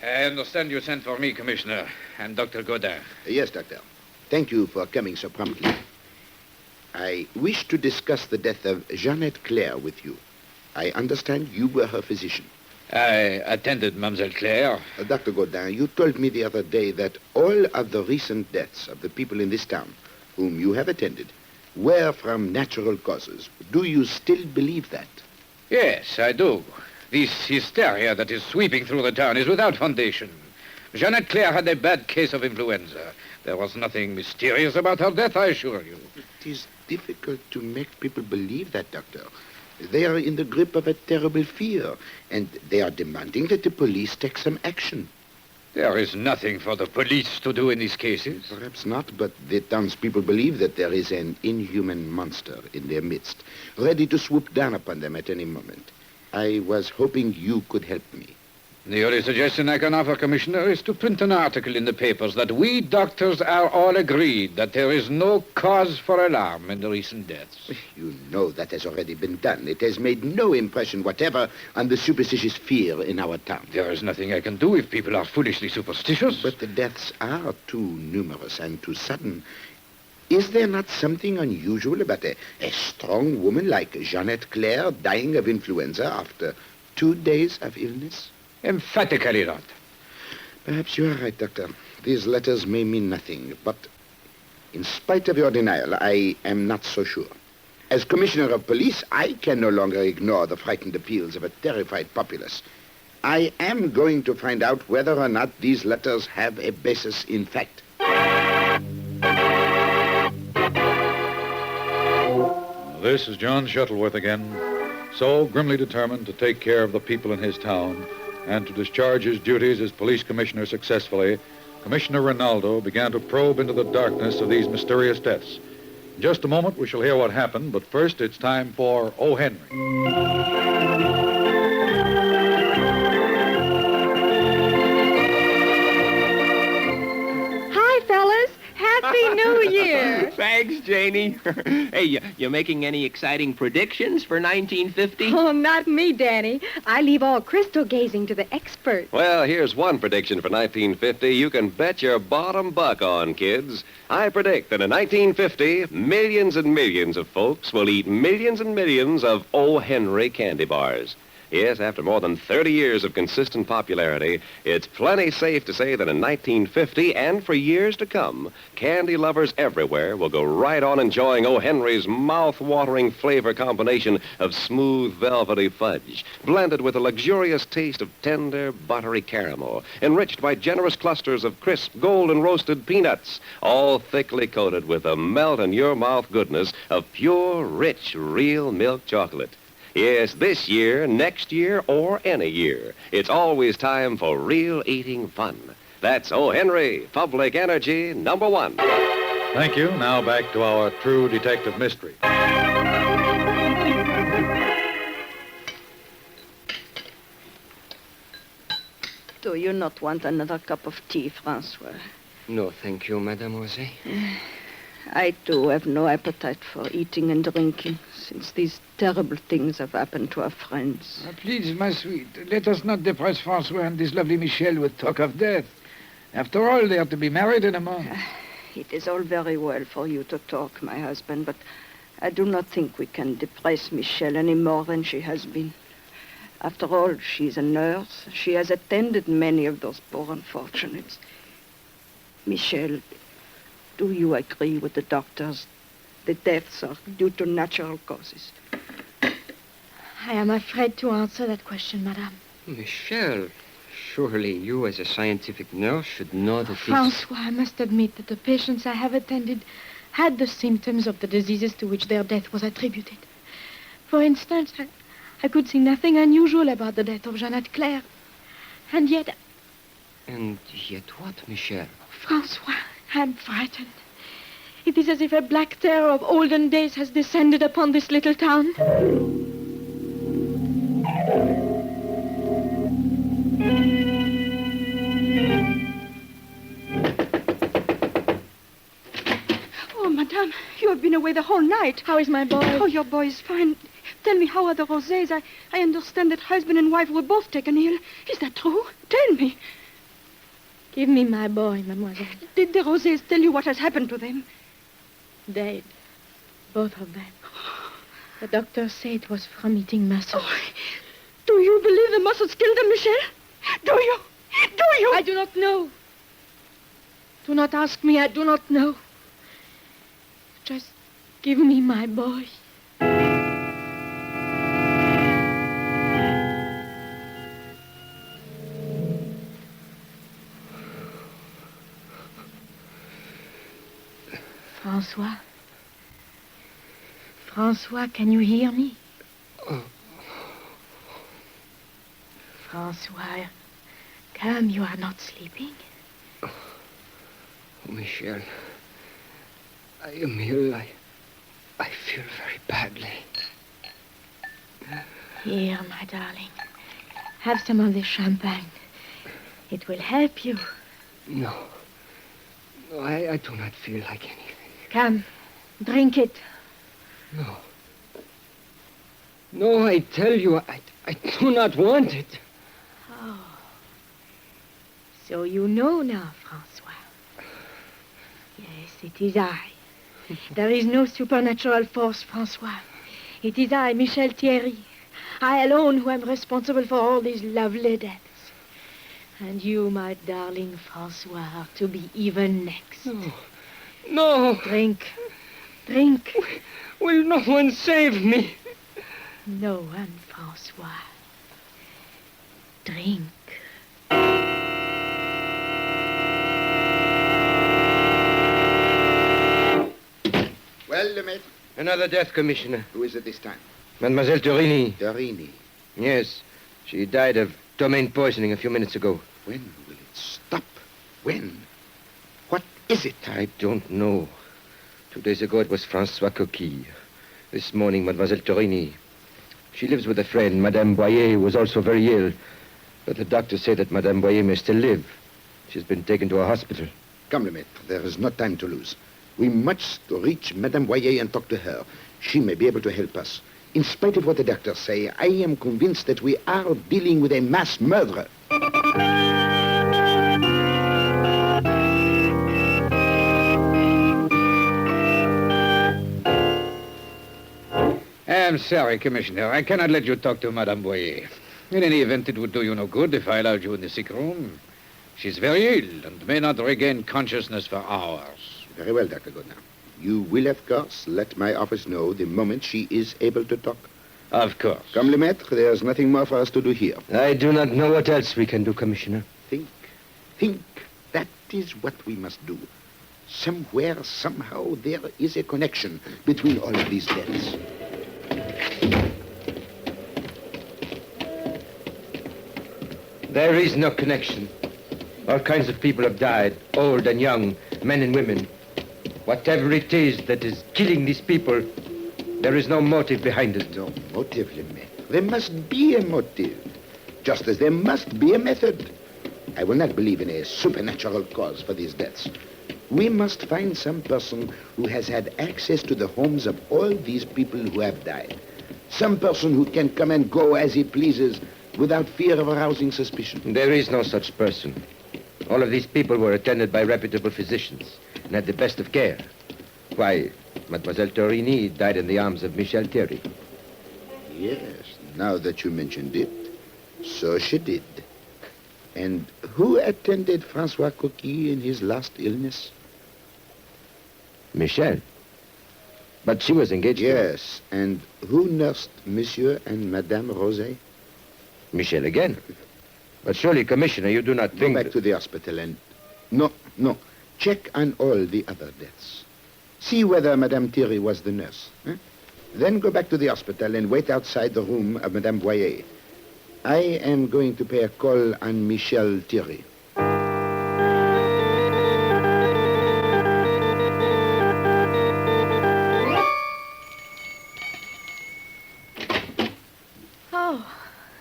I understand you sent for me, Commissioner, and Dr. Godin. Yes, Doctor. Thank you for coming so promptly. I wish to discuss the death of Jeannette Claire with you. I understand you were her physician. I attended Mademoiselle Claire. Dr. Godin, you told me the other day that all of the recent deaths of the people in this town whom you have attended were from natural causes. Do you still believe that? Yes, I do. This hysteria that is sweeping through the town is without foundation. Jeannette Claire had a bad case of influenza. There was nothing mysterious about her death, I assure you. It is difficult to make people believe that, Doctor. They are in the grip of a terrible fear, and they are demanding that the police take some action. There is nothing for the police to do in these cases. Perhaps not, but the townspeople believe that there is an inhuman monster in their midst, ready to swoop down upon them at any moment. I was hoping you could help me. The only suggestion I can offer, Commissioner, is to print an article in the papers that we doctors are all agreed that there is no cause for alarm in the recent deaths. You know that has already been done. It has made no impression whatever on the superstitious fear in our town. There is nothing I can do if people are foolishly superstitious. But the deaths are too numerous and too sudden. Is there not something unusual about a strong woman like Jeannette Claire dying of influenza after 2 days of illness? Emphatically not. Perhaps you are right, Doctor. These letters may mean nothing, but in spite of your denial, I am not so sure. As Commissioner of Police, I can no longer ignore the frightened appeals of a terrified populace. I am going to find out whether or not these letters have a basis in fact. This is John Shuttleworth again, so grimly determined to take care of the people in his town and to discharge his duties as police commissioner successfully. Commissioner Rinaldo began to probe into the darkness of these mysterious deaths. In just a moment, we shall hear what happened, but first it's time for O. Henry. Hi, fellas. Happy New Year. Thanks, Janie. Hey, you making any exciting predictions for 1950? Oh, not me, Danny. I leave all crystal gazing to the experts. Well, here's one prediction for 1950 you can bet your bottom buck on, kids. I predict that in 1950, millions and millions of folks will eat millions and millions of O. Henry candy bars. Yes, after more than 30 years of consistent popularity, it's plenty safe to say that in 1950 and for years to come, candy lovers everywhere will go right on enjoying O. Henry's mouth-watering flavor combination of smooth, velvety fudge, blended with a luxurious taste of tender, buttery caramel, enriched by generous clusters of crisp, golden roasted peanuts, all thickly coated with the melt-in-your-mouth goodness of pure, rich, real milk chocolate. Yes, this year, next year, or any year, it's always time for real eating fun. That's O. Henry, Public Energy #1. Thank you. Now back to our true detective mystery. Do you not want another cup of tea, Francois? No, thank you, Mademoiselle. I, too, have no appetite for eating and drinking since these terrible things have happened to our friends. Please, my sweet, let us not depress Francois and this lovely Michel with talk of death. After all, they are to be married in a month. It is all very well for you to talk, my husband, but I do not think we can depress Michel any more than she has been. After all, she is a nurse. She has attended many of those poor unfortunates. Michel, do you agree with the doctors? The deaths are due to natural causes. I am afraid to answer that question, madame. Michel, surely you as a scientific nurse should know that Francois, I must admit that the patients I have attended had the symptoms of the diseases to which their death was attributed. For instance, I could see nothing unusual about the death of Jeannette Claire. And yet... And yet what, Michel? Francois, I'm frightened. It is as if a black terror of olden days has descended upon this little town. Madame, you have been away the whole night. How is my boy? Oh, your boy is fine. Tell me, how are the Rosés? I understand that husband and wife were both taken ill. Is that true? Tell me. Give me my boy, mademoiselle. Did the Rosés tell you what has happened to them? Dead. Both of them. The doctors say it was from eating mussels. Oh, do you believe the mussels killed them, Michel? Do you? Do you? I do not know. Do not ask me. I do not know. Just give me my boy. François, can you hear me? François, come, you are not sleeping. Oh, Michel, I am ill. I feel very badly. Here, my darling. Have some of this champagne. It will help you. No. No, I do not feel like anything. Come, drink it. No. No, I tell you, I do not want it. Oh. So you know now, François. Yes, it is I. There is no supernatural force, François. It is I, Michel Thierry. I alone who am responsible for all these lovely deaths. And you, my darling François, are to be even next. No. No. Drink. Drink. Will no one save me? No one, François. Drink. Well, Lemaitre? Another death, Commissioner. Who is it this time? Mademoiselle Torini. Torini. Yes. She died of ptomaine poisoning a few minutes ago. When will it stop? When? What is it? I don't know. 2 days ago, it was François Coquille. This morning, Mademoiselle Torini. She lives with a friend, Madame Boyer, who was also very ill. But the doctors say that Madame Boyer may still live. She's been taken to a hospital. Come, Lemaitre. There is no time to lose. We must reach Madame Boyer and talk to her. She may be able to help us. In spite of what the doctors say, I am convinced that we are dealing with a mass murderer. I'm sorry, Commissioner. I cannot let you talk to Madame Boyer. In any event, it would do you no good if I allowed you in the sick room. She's very ill and may not regain consciousness for hours. Very well, Dr. Goodnow. You will, of course, let my office know the moment she is able to talk. Of course. Come, Lemaitre. There's nothing more for us to do here. I do not know what else we can do, Commissioner. Think. That is what we must do. Somewhere, somehow, there is a connection between all of these deaths. There is no connection. All kinds of people have died, old and young, men and women. Whatever it is that is killing these people, there is no motive behind it. No motive, Lemaitre. There must be a motive, just as there must be a method. I will not believe in a supernatural cause for these deaths. We must find some person who has had access to the homes of all these people who have died. Some person who can come and go as he pleases without fear of arousing suspicion. There is no such person. All of these people were attended by reputable physicians and had the best of care. Why, Mademoiselle Torini died in the arms of Michel Thierry. Yes, now that you mentioned it, so she did. And who attended François Coquille in his last illness? Michel. But she was engaged. Yes, and who nursed Monsieur and Madame Rosé? Michel again. But surely, Commissioner, you do not think... Go back to the hospital and... No. Check on all the other deaths. See whether Madame Thierry was the nurse. Then go back to the hospital and wait outside the room of Madame Boyer. I am going to pay a call on Michel Thierry. Oh,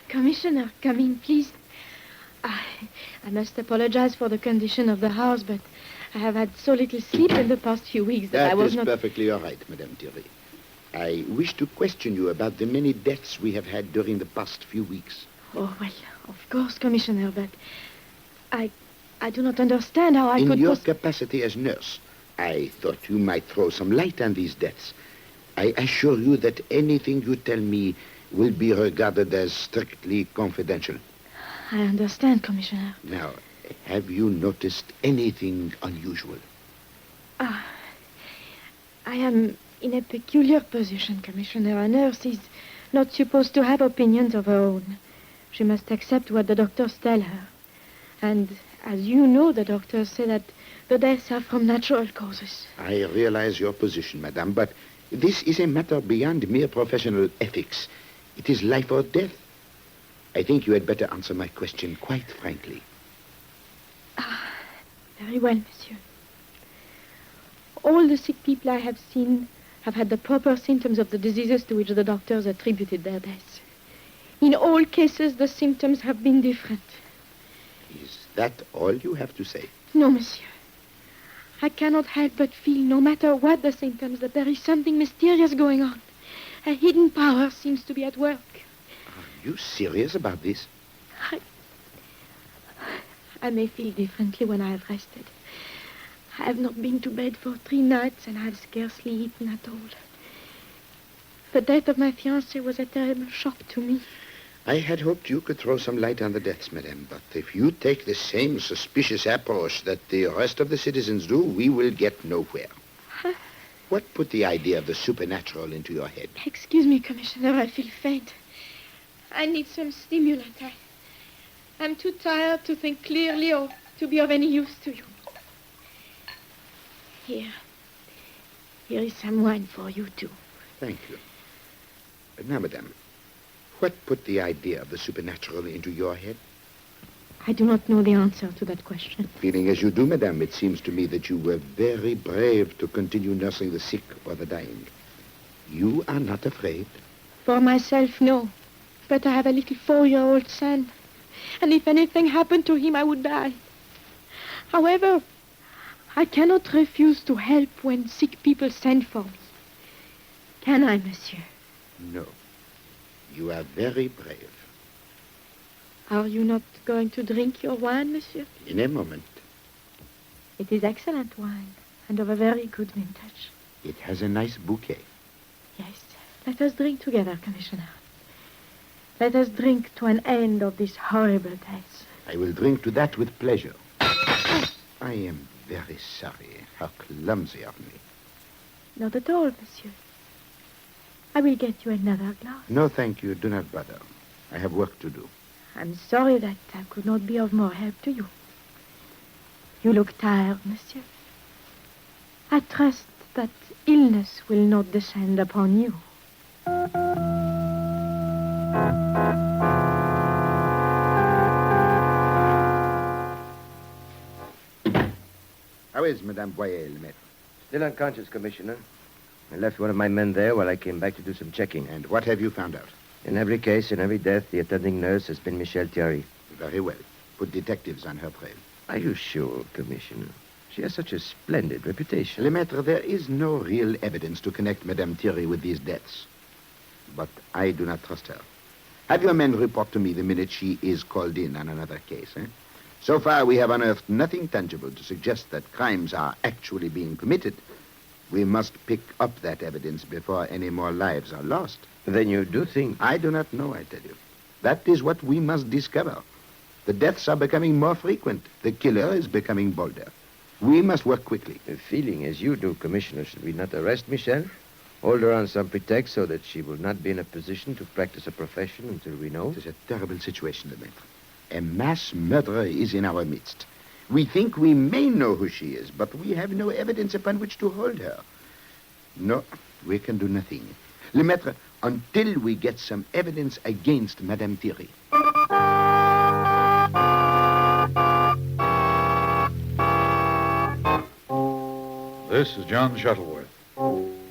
Commissioner, come in, please. I must apologize for the condition of the house, but I have had so little sleep in the past few weeks that I was not... That is perfectly all right, Madame Thierry. I wish to question you about the many deaths we have had during the past few weeks. Oh, well, of course, Commissioner, but I do not understand how I could... In your capacity as nurse, I thought you might throw some light on these deaths. I assure you that anything you tell me will be regarded as strictly confidential. I understand, Commissioner. Now, have you noticed anything unusual? I am in a peculiar position, Commissioner. A nurse is not supposed to have opinions of her own. She must accept what the doctors tell her. And as you know, the doctors say that the deaths are from natural causes. I realize your position, madame, but this is a matter beyond mere professional ethics. It is life or death. I think you had better answer my question quite frankly. Very well, monsieur. All the sick people I have seen have had the proper symptoms of the diseases to which the doctors attributed their deaths. In all cases, the symptoms have been different. Is that all you have to say? No, monsieur. I cannot help but feel, no matter what the symptoms, that there is something mysterious going on. A hidden power seems to be at work. Are you serious about this? I may feel differently when I have rested. I have not been to bed for 3 nights and I have scarcely eaten at all. The death of my fiancé was a terrible shock to me. I had hoped you could throw some light on the deaths, madame, but if you take the same suspicious approach that the rest of the citizens do, we will get nowhere. What put the idea of the supernatural into your head? Excuse me, Commissioner, I feel faint. I need some stimulant. I'm too tired to think clearly or to be of any use to you. Here is some wine for you, too. Thank you. Now, madame, what put the idea of the supernatural into your head? I do not know the answer to that question. Feeling as you do, madame, it seems to me that you were very brave to continue nursing the sick or the dying. You are not afraid? For myself, no. But I have a little 4-year-old son. And if anything happened to him, I would die. However, I cannot refuse to help when sick people send for me. Can I, monsieur? No. You are very brave. Are you not going to drink your wine, monsieur? In a moment. It is excellent wine, and of a very good vintage. It has a nice bouquet. Yes. Let us drink together, Commissioner. Let us drink to an end of this horrible death. I will drink to that with pleasure. I am very sorry. How clumsy of me. Not at all, monsieur. I will get you another glass. No, thank you. Do not bother. I have work to do. I'm sorry that I could not be of more help to you. You look tired, monsieur. I trust that illness will not descend upon you. How is Madame Boyer, le maître? Still unconscious, Commissioner. I left one of my men there while I came back to do some checking. And what have you found out? In every case, in every death, the attending nurse has been Michelle Thierry. Very well. Put detectives on her trail. Are you sure, Commissioner? She has such a splendid reputation. Le maître, there is no real evidence to connect Madame Thierry with these deaths. But I do not trust her. Have your men report to me the minute she is called in on another case, eh? So far, we have unearthed nothing tangible to suggest that crimes are actually being committed. We must pick up that evidence before any more lives are lost. Then you do think... I do not know, I tell you. That is what we must discover. The deaths are becoming more frequent. The killer is becoming bolder. We must work quickly. Feeling as you do, Commissioner, should we not arrest Michelle? Hold her on some pretext so that she will not be in a position to practice a profession until we know? It is a terrible situation, le maître. A mass murderer is in our midst. We think we may know who she is, but we have no evidence upon which to hold her. No, we can do nothing. Le maître, until we get some evidence against Madame Thierry. This is John Shuttleworth.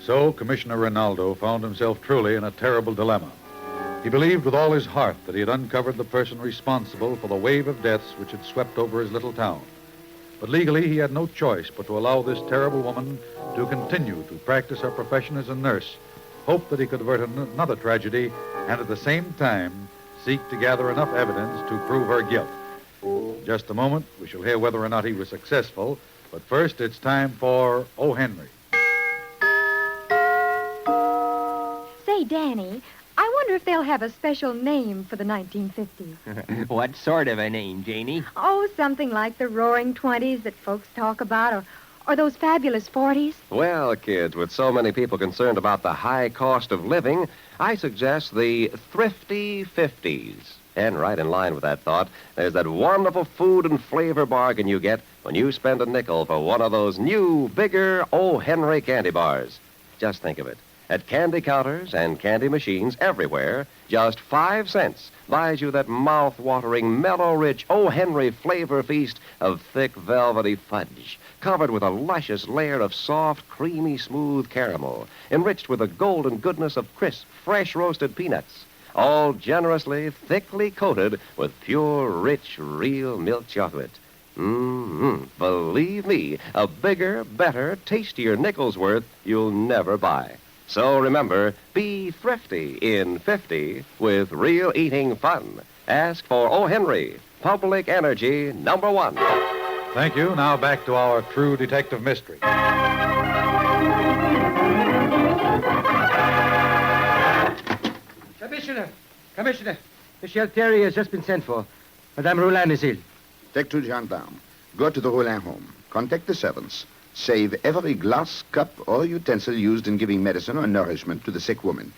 So, Commissioner Rinaldo found himself truly in a terrible dilemma. He believed with all his heart that he had uncovered the person responsible for the wave of deaths which had swept over his little town. But legally, he had no choice but to allow this terrible woman to continue to practice her profession as a nurse, hope that he could avert another tragedy, and at the same time seek to gather enough evidence to prove her guilt. In just a moment, we shall hear whether or not he was successful, but first it's time for O. Henry. Say, Danny, I wonder if they'll have a special name for the 1950s. What sort of a name, Janie? Oh, something like the Roaring Twenties that folks talk about, or those fabulous 40s. Well, kids, with so many people concerned about the high cost of living, I suggest the thrifty 50s. And right in line with that thought, there's that wonderful food and flavor bargain you get when you spend a nickel for one of those new, bigger O. Henry candy bars. Just think of it. At candy counters and candy machines everywhere, just 5 cents buys you that mouth-watering, mellow-rich O. Henry flavor feast of thick, velvety fudge, covered with a luscious layer of soft, creamy, smooth caramel, enriched with the golden goodness of crisp, fresh-roasted peanuts, all generously, thickly coated with pure, rich, real milk chocolate. Believe me, a bigger, better, tastier nickel's worth you'll never buy. So remember, be thrifty in 50 with real eating fun. Ask for O. Henry, Public Energy #1. Thank you. Now back to our true detective mystery. Commissioner, Michel Terry has just been sent for. Madame Roulin is ill. Take 2 gendarmes. Go to the Roulin home. Contact the servants. Save every glass, cup, or utensil used in giving medicine or nourishment to the sick woman.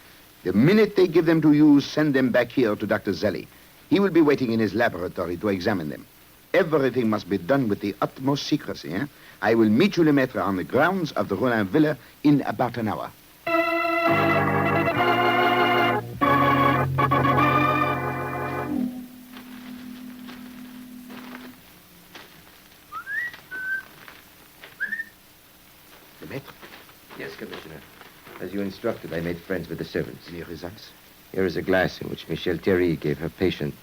The minute they give them to you, send them back here to Dr. Zelli. He will be waiting in his laboratory to examine them. Everything must be done with the utmost secrecy, eh? I will meet you, Lemaitre, on the grounds of the Roulin Villa in about an hour. Lemaitre? Yes, Commissioner. As you instructed, I made friends with the servants. Any results? Here is a glass in which Michel Terry gave her patient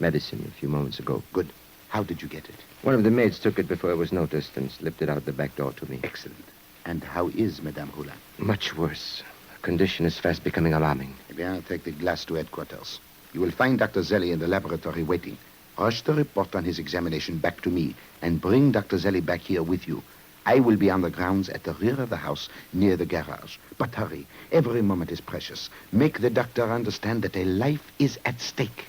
medicine a few moments ago. Good. How did you get it? One of the maids took it before it was noticed and slipped it out the back door to me. Excellent. And how is Madame Roulin? Much worse. Her condition is fast becoming alarming. Eh bien, take the glass to headquarters. You will find Dr. Zelli in the laboratory waiting. Rush the report on his examination back to me and bring Dr. Zelli back here with you. I will be on the grounds at the rear of the house near the garage. But hurry. Every moment is precious. Make the doctor understand that a life is at stake.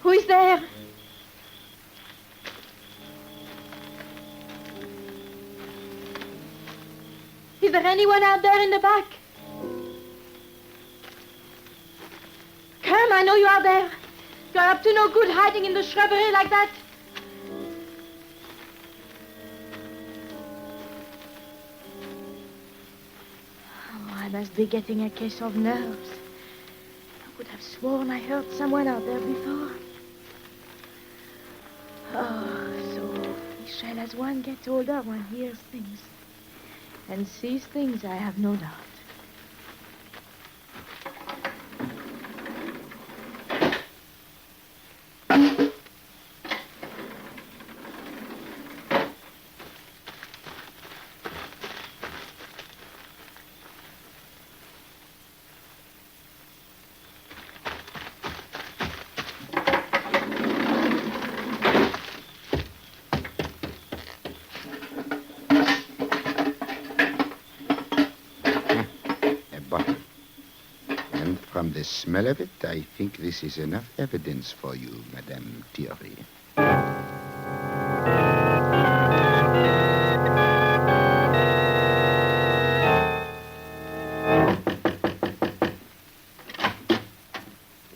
Who is there? Is there anyone out there in the back? Come, I know you are there. You're up to no good hiding in the shrubbery like that. Oh, I must be getting a case of nerves. I could have sworn I heard someone out there before. Oh, so Michel, as one gets older, one hears things. And sees things, I have no doubt. From the smell of it, I think this is enough evidence for you, Madame Thierry.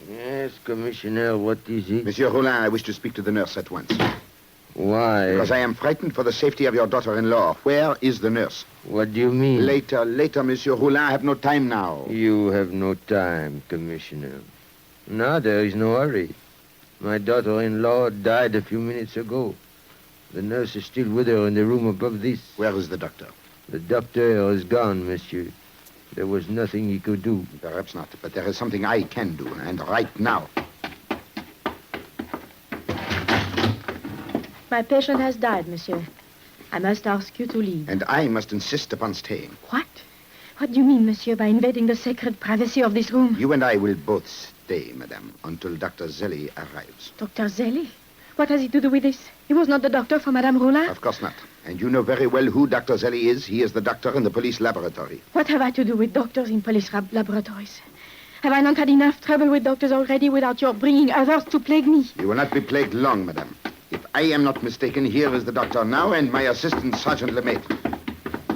Yes, Commissioner, what is it? Monsieur Roulin, I wish to speak to the nurse at once. Why? Because I am frightened for the safety of your daughter-in-law. Where is the nurse? What do you mean? Later, Monsieur Roulin. I have no time now. You have no time, Commissioner. No, there is no hurry. My daughter-in-law died a few minutes ago. The nurse is still with her in the room above this. Where is the doctor? The doctor is gone, monsieur. There was nothing he could do. Perhaps not, but there is something I can do, and right now. My patient has died, monsieur. I must ask you to leave. And I must insist upon staying. What? What do you mean, monsieur, by invading the sacred privacy of this room? You and I will both stay, madame, until Dr. Zelli arrives. Dr. Zelli? What has he to do with this? He was not the doctor for Madame Roulin? Of course not. And you know very well who Dr. Zelli is. He is the doctor in the police laboratory. What have I to do with doctors in police laboratories? Have I not had enough trouble with doctors already without your bringing others to plague me? You will not be plagued long, madame. If I am not mistaken, here is the doctor now and my assistant, Sergeant Lemaitre.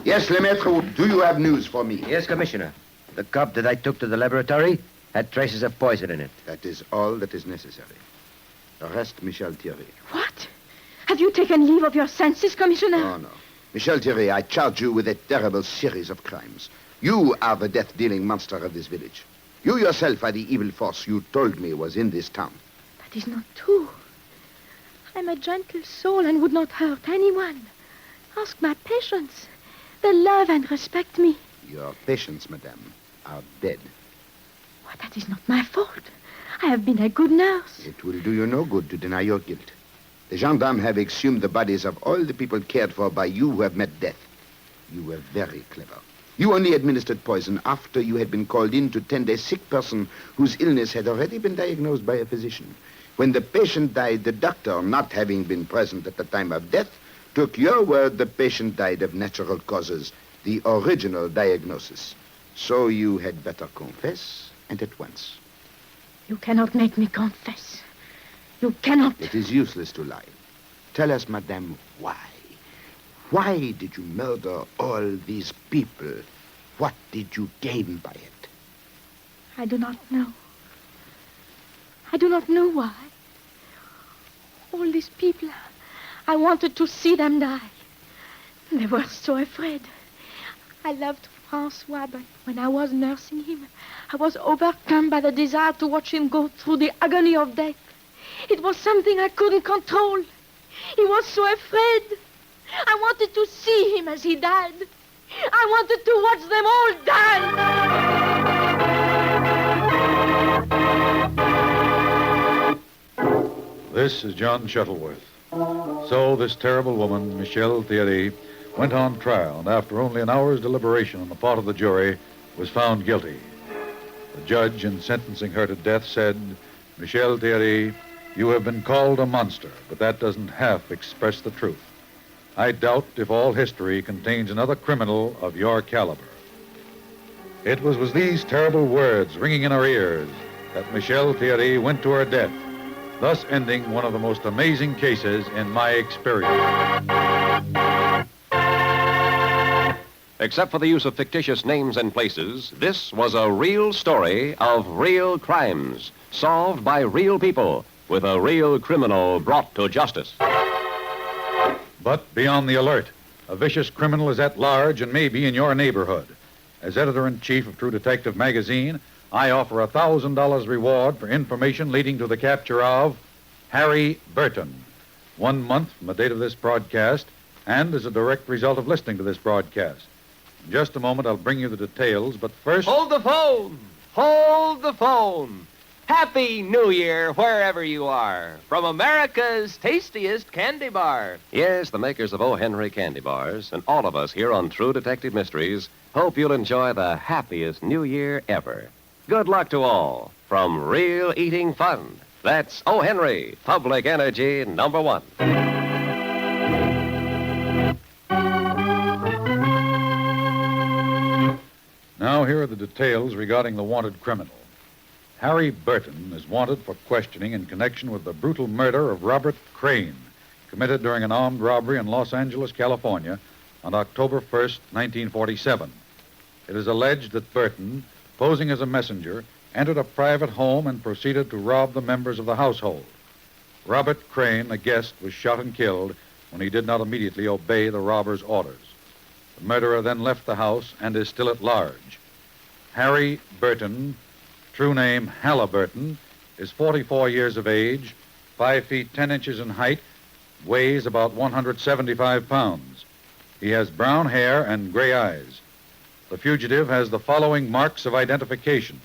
Yes, Lemaitre, do you have news for me? Yes, Commissioner. The cup that I took to the laboratory had traces of poison in it. That is all that is necessary. Arrest Michel Thierry. What? Have you taken leave of your senses, Commissioner? Oh, no. Michel Thierry, I charge you with a terrible series of crimes. You are the death-dealing monster of this village. You yourself are the evil force you told me was in this town. That is not true. I'm a gentle soul and would not hurt anyone. Ask my patients. They love and respect me. Your patients, madame, are dead. Well, that is not my fault. I have been a good nurse. It will do you no good to deny your guilt. The gendarmes have exhumed the bodies of all the people cared for by you who have met death. You were very clever. You only administered poison after you had been called in to tend a sick person whose illness had already been diagnosed by a physician. When the patient died, the doctor, not having been present at the time of death, took your word the patient died of natural causes, the original diagnosis. So you had better confess, and at once. You cannot make me confess. You cannot. It is useless to lie. Tell us, madame, why? Why did you murder all these people? What did you gain by it? I do not know. I do not know why. All these people, I wanted to see them die. They were so afraid. I loved Francois, but when I was nursing him, I was overcome by the desire to watch him go through the agony of death. It was something I couldn't control. He was so afraid. I wanted to see him as he died. I wanted to watch them all die. This is John Shuttleworth. So this terrible woman, Michel Thierry, went on trial, and after only an hour's deliberation on the part of the jury, was found guilty. The judge, in sentencing her to death, said, "Michel Thierry, you have been called a monster, but that doesn't half express the truth. I doubt if all history contains another criminal of your caliber." It was with these terrible words ringing in our ears that Michel Thierry went to her death, thus ending one of the most amazing cases in my experience. Except for the use of fictitious names and places, this was a real story of real crimes, solved by real people, with a real criminal brought to justice. But be on the alert. A vicious criminal is at large and may be in your neighborhood. As editor-in-chief of True Detective magazine, I offer a $1,000 reward for information leading to the capture of Harry Burton. 1 month from the date of this broadcast, and as a direct result of listening to this broadcast. In just a moment, I'll bring you the details, but first... Hold the phone! Hold the phone! Happy New Year, wherever you are, from America's tastiest candy bar. Yes, the makers of O. Henry candy bars, and all of us here on True Detective Mysteries, hope you'll enjoy the happiest New Year ever. Good luck to all, from real eating fun. That's O. Henry, Public Energy #1. Now, here are the details regarding the wanted criminal. Harry Burton is wanted for questioning in connection with the brutal murder of Robert Crane, committed during an armed robbery in Los Angeles, California, on October 1st, 1947. It is alleged that Burton, posing as a messenger, entered a private home and proceeded to rob the members of the household. Robert Crane, a guest, was shot and killed when he did not immediately obey the robber's orders. The murderer then left the house and is still at large. Harry Burton, true name Halliburton, is 44 years of age, 5 feet 10 inches in height, weighs about 175 pounds. He has brown hair and gray eyes. The fugitive has the following marks of identification.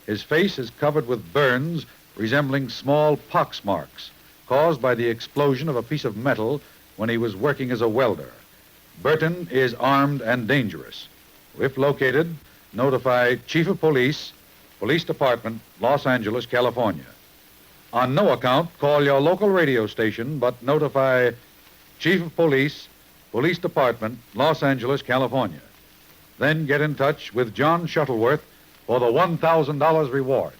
His face is covered with burns resembling small pox marks caused by the explosion of a piece of metal when he was working as a welder. Burton is armed and dangerous. If located, notify Chief of Police, Police Department, Los Angeles, California. On no account, call your local radio station, but notify Chief of Police, Police Department, Los Angeles, California. Then get in touch with John Shuttleworth for the $1,000 reward.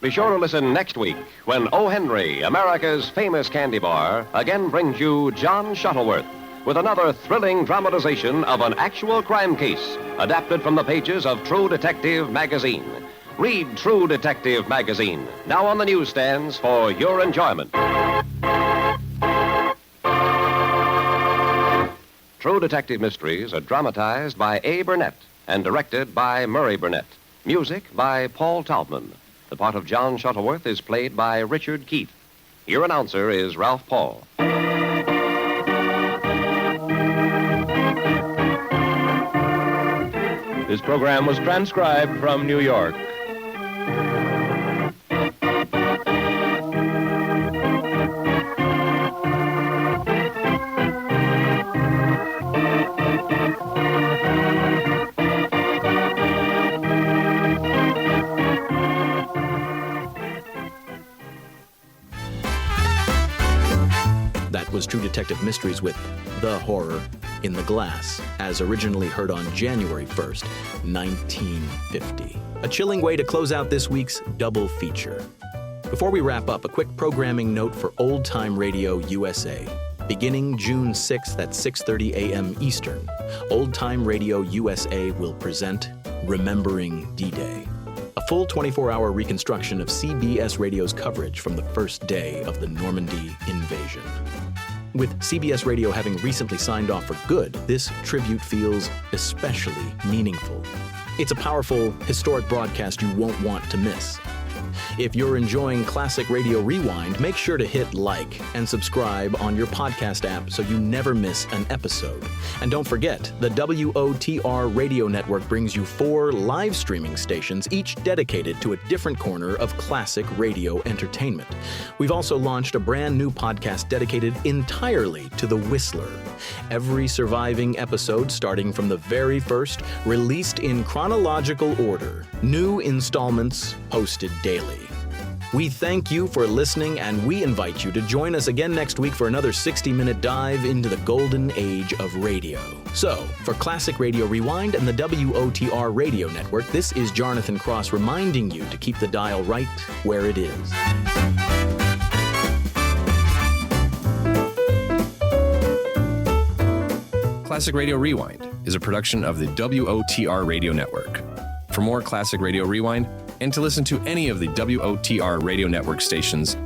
Be sure to listen next week when O. Henry, America's famous candy bar, again brings you John Shuttleworth with another thrilling dramatization of an actual crime case adapted from the pages of True Detective magazine. Read True Detective magazine, now on the newsstands for your enjoyment. True Detective Mysteries are dramatized by A. Burnett and directed by Murray Burnett. Music by Paul Taubman. The part of John Shuttleworth is played by Richard Keefe. Your announcer is Ralph Paul. This program was transcribed from New York. Was True Detective Mysteries with The Horror in the Glass, as originally heard on January 1st, 1950. A chilling way to close out this week's double feature. Before we wrap up, a quick programming note for Old Time Radio USA. Beginning June 6th at 6:30 a.m. Eastern, Old Time Radio USA will present Remembering D-Day, a full 24-hour reconstruction of CBS Radio's coverage from the first day of the Normandy invasion. With CBS Radio having recently signed off for good, this tribute feels especially meaningful. It's a powerful, historic broadcast you won't want to miss. If you're enjoying Classic Radio Rewind, make sure to hit like and subscribe on your podcast app so you never miss an episode. And don't forget, the WOTR Radio Network brings you 4 live streaming stations, each dedicated to a different corner of classic radio entertainment. We've also launched a brand new podcast dedicated entirely to The Whistler. Every surviving episode, starting from the very first, released in chronological order. New installments posted daily. We thank you for listening, and we invite you to join us again next week for another 60-minute dive into the golden age of radio. So, for Classic Radio Rewind and the WOTR Radio Network, this is Jonathan Cross reminding you to keep the dial right where it is. Classic Radio Rewind is a production of the WOTR Radio Network. For more Classic Radio Rewind, and to listen to any of the WOTR Radio Network stations,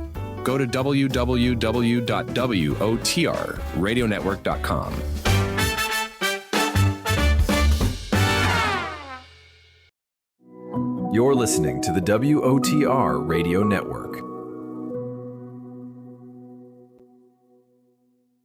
go to www.wotrradionetwork.com. You're listening to the WOTR Radio Network.